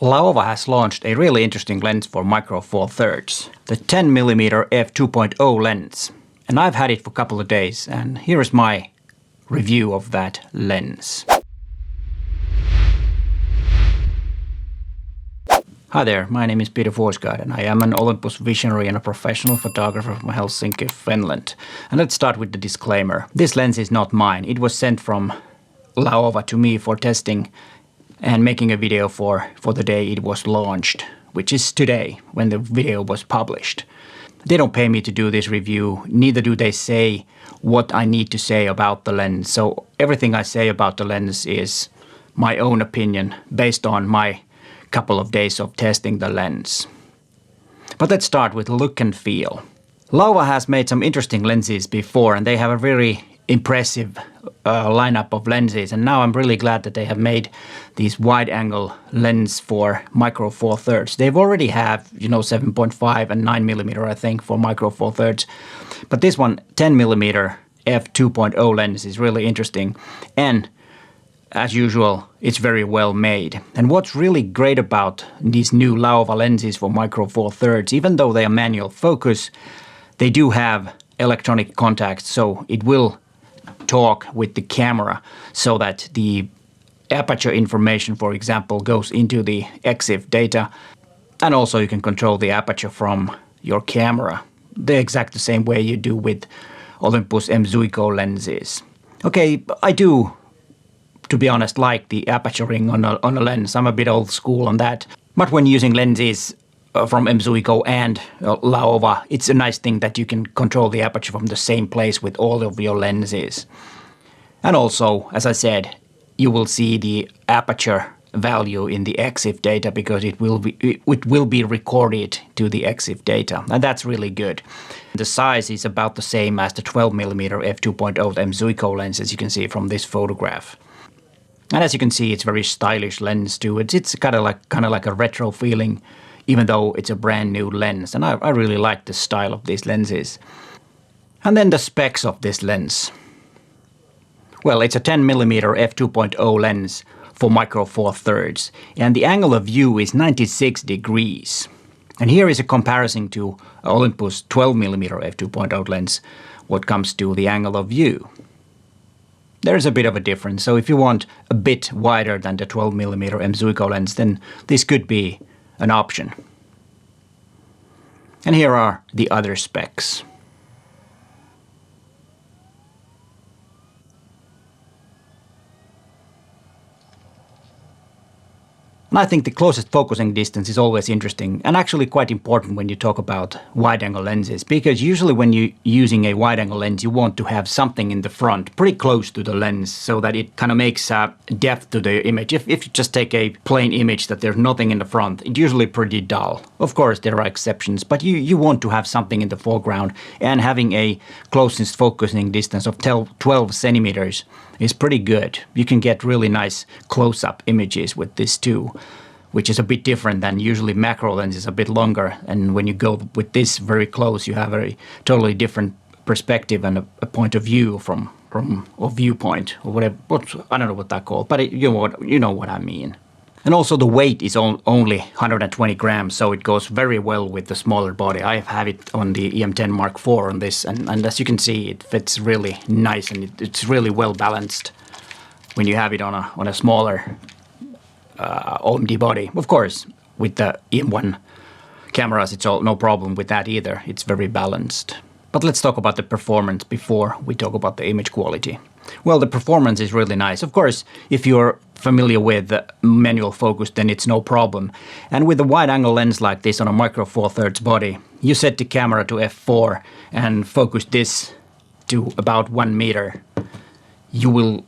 Laowa has launched a really interesting lens for Micro Four Thirds, the 10mm f2.0 lens. And I've had it for a couple of days, and here is my review of that lens. Hi there, my name is Peter Forsgaard, and I am an Olympus visionary and a professional photographer from Helsinki, Finland. And let's start with the disclaimer. This lens is not mine. It was sent from Laowa to me for testing and making a video for the day it was launched, which is today when the video was published. They don't pay me to do this review, neither do they say what I need to say about the lens. So everything I say about the lens is my own opinion based on my couple of days of testing the lens. But let's start with look and feel. Laowa has made some interesting lenses before, and they have a very impressive lineup of lenses, and now I'm really glad that they have made these wide-angle lens for Micro Four Thirds. They've already have 7.5 and 9mm, I think, for Micro Four Thirds, but this one 10mm f2.0 lens is really interesting, and as usual, it's very well made. And what's really great about these new Laowa lenses for Micro Four Thirds, even though they are manual focus, they do have electronic contacts, so it will talk with the camera so that the aperture information, for example, goes into the EXIF data, and also you can control the aperture from your camera the exact same way you do with Olympus M.Zuiko lenses. Okay, I do, to be honest, like the aperturing on a lens. I'm a bit old school on that. But when using lenses from M.Zuiko and Laowa, it's a nice thing that you can control the aperture from the same place with all of your lenses. And also, as I said, you will see the aperture value in the EXIF data because it will be recorded to the EXIF data, and that's really good. The size is about the same as the 12mm f2.0 M.Zuiko lens, as you can see from this photograph. And as you can see, it's a very stylish lens too. It's kind of like a retro feeling, even though it's a brand new lens. And I really like the style of these lenses. And then the specs of this lens. Well, it's a 10mm f2.0 lens for Micro Four Thirds, and the angle of view is 96 degrees. And here is a comparison to Olympus 12mm f2.0 lens what comes to the angle of view. There's a bit of a difference, so if you want a bit wider than the 12mm M.Zuiko lens, then this could be an option. And here are the other specs. And I think the closest focusing distance is always interesting and actually quite important when you talk about wide-angle lenses, because usually when you're using a wide-angle lens, you want to have something in the front pretty close to the lens so that it kind of makes depth to the image. If you just take a plain image that there's nothing in the front, it's usually pretty dull. Of course, there are exceptions, but you want to have something in the foreground, and having a closest focusing distance of 12 centimeters is pretty good. You can get really nice close-up images with this too, which is a bit different than usually macro lenses, a bit longer. And when you go with this very close, you have a totally different perspective and a point of view from a viewpoint or whatever. I don't know what that's called, but you know what I mean. And also the weight is only 120 grams, so it goes very well with the smaller body. I have it on the EM10 Mark IV on this, and as you can see, it fits really nice, and it's really well balanced when you have it on a smaller OMD body. Of course, with the EM1 cameras, it's no problem with that either. It's very balanced. But let's talk about the performance before we talk about the image quality. Well, the performance is really nice. Of course, if you're familiar with manual focus, then it's no problem. And with a wide-angle lens like this on a Micro Four Thirds body, you set the camera to f4 and focus this to about 1 meter. You will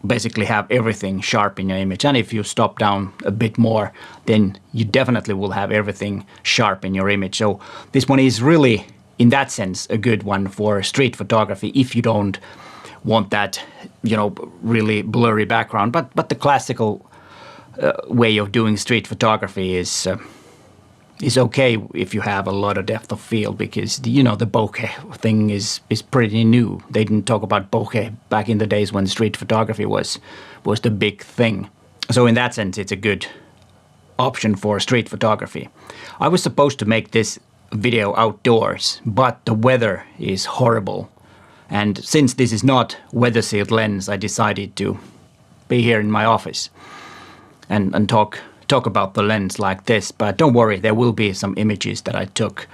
basically have everything sharp in your image. And if you stop down a bit more, then you definitely will have everything sharp in your image. So this one is really, in that sense, a good one for street photography if you don't want that, really blurry background. But the classical way of doing street photography is okay if you have a lot of depth of field, because the bokeh thing is pretty new. They didn't talk about bokeh back in the days when street photography was the big thing. So in that sense, it's a good option for street photography. I was supposed to make this video outdoors, but the weather is horrible. And since this is not weather sealed lens, I decided to be here in my office and talk about the lens like this. But don't worry, there will be some images that I took.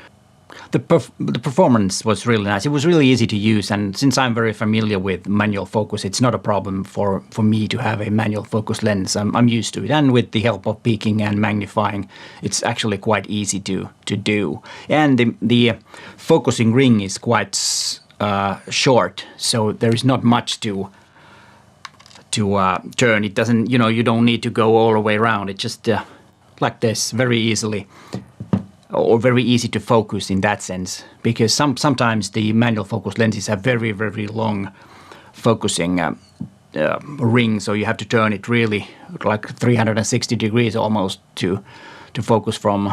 The performance was really nice. It was really easy to use, and since I'm very familiar with manual focus, it's not a problem for me to have a manual focus lens. I'm used to it, and with the help of peaking and magnifying, it's actually quite easy to do. And the focusing ring is quite short, so there is not much to turn. It doesn't, you don't need to go all the way around. It's just like this, very easily. Or very easy to focus in that sense, because sometimes the manual focus lenses have very, very long focusing ring, so you have to turn it really like 360 degrees almost to focus from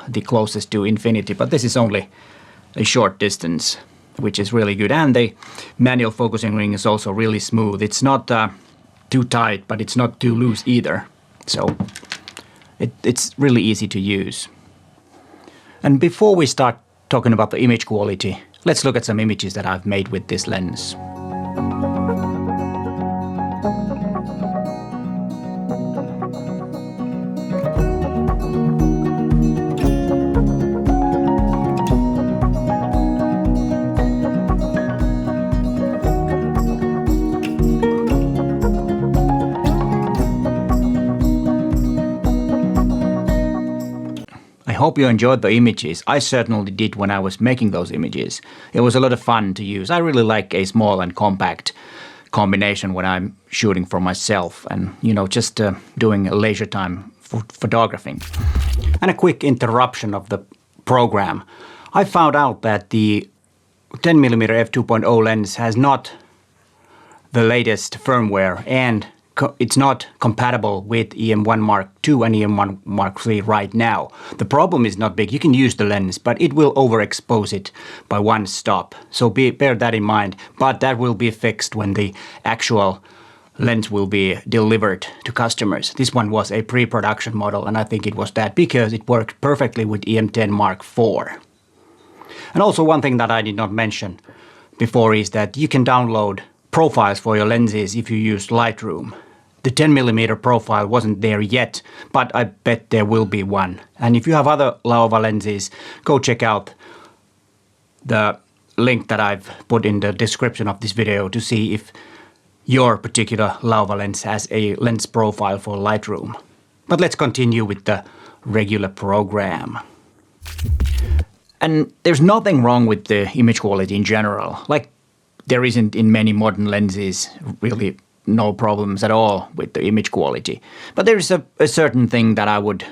the closest to infinity. But this is only a short distance, which is really good. And the manual focusing ring is also really smooth. It's not too tight, but it's not too loose either. So it's really easy to use. And before we start talking about the image quality, let's look at some images that I've made with this lens. I hope you enjoyed the images. I certainly did when I was making those images. It was a lot of fun to use. I really like a small and compact combination when I'm shooting for myself and, just doing a leisure time photographing. And a quick interruption of the program. I found out that the 10mm f2.0 lens has not the latest firmware, and it's not compatible with EM1 Mark II and EM1 Mark III right now. The problem is not big. You can use the lens, but it will overexpose it by one stop. So bear that in mind. But that will be fixed when the actual lens will be delivered to customers. This one was a pre-production model, and I think it was that because it worked perfectly with EM10 Mark IV. And also one thing that I did not mention before is that you can download profiles for your lenses if you use Lightroom. The 10mm profile wasn't there yet, but I bet there will be one. And if you have other Laowa lenses, go check out the link that I've put in the description of this video to see if your particular Laowa lens has a lens profile for Lightroom. But let's continue with the regular program. And there's nothing wrong with the image quality in general. Like, there isn't in many modern lenses really no problems at all with the image quality. But there is a certain thing that I would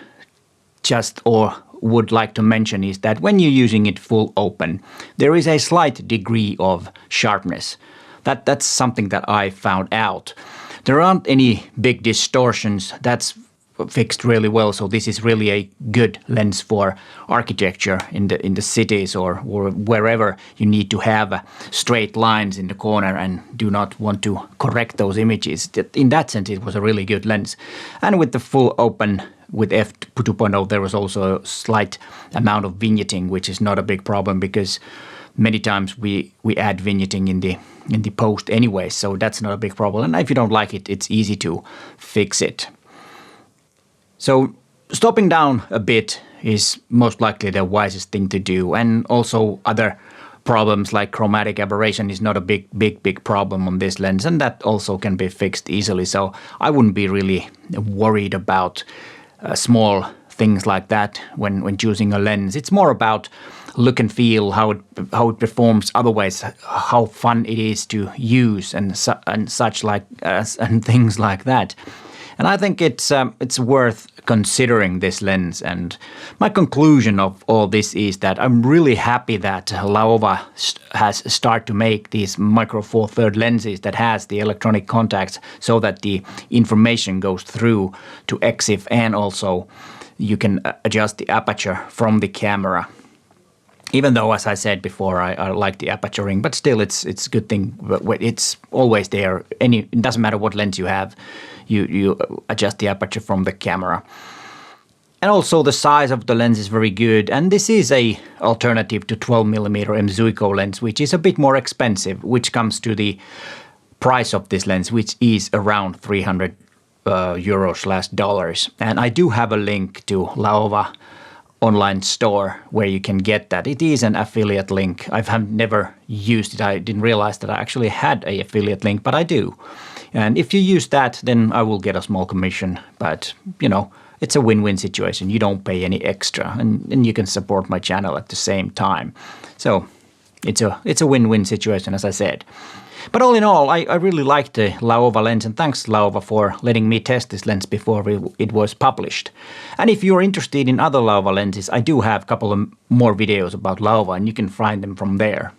like to mention is that when you're using it full open, there is a slight degree of sharpness. That's something that I found out. There aren't any big distortions. That's fixed really well, so this is really a good lens for architecture in the cities or wherever you need to have straight lines in the corner and do not want to correct those images. In that sense, it was a really good lens. And with the full open with f2.0, there was also a slight amount of vignetting, which is not a big problem because many times we add vignetting in the post anyway, so that's not a big problem. And if you don't like it, it's easy to fix it. So stopping down a bit is most likely the wisest thing to do. And also other problems like chromatic aberration is not a big problem on this lens, and that also can be fixed easily. So I wouldn't be really worried about small things like that when choosing a lens. It's more about look and feel, how it performs otherwise, how fun it is to use and such like and things like that. And I think it's worth considering this lens. And my conclusion of all this is that I'm really happy that Laowa has started to make these micro four thirds lenses that has the electronic contacts so that the information goes through to EXIF, and also you can adjust the aperture from the camera. Even though, as I said before, I like the aperture ring, but still it's a good thing. It's always there. It doesn't matter what lens you have, you adjust the aperture from the camera. And also the size of the lens is very good. And this is a alternative to 12mm M.Zuiko lens, which is a bit more expensive, which comes to the price of this lens, which is around 300 euros/dollars. And I do have a link to Laowa online store where you can get that. It is an affiliate link. I have never used it. I didn't realize that I actually had a affiliate link, but I do. And if you use that, then I will get a small commission. But, you know, it's a win-win situation. You don't pay any extra, and you can support my channel at the same time. So it's a win-win situation, as I said. But all in all, I really like the Laowa lens, and thanks Laowa for letting me test this lens before it was published. And if you're interested in other Laowa lenses, I do have a couple of more videos about Laowa, and you can find them from there.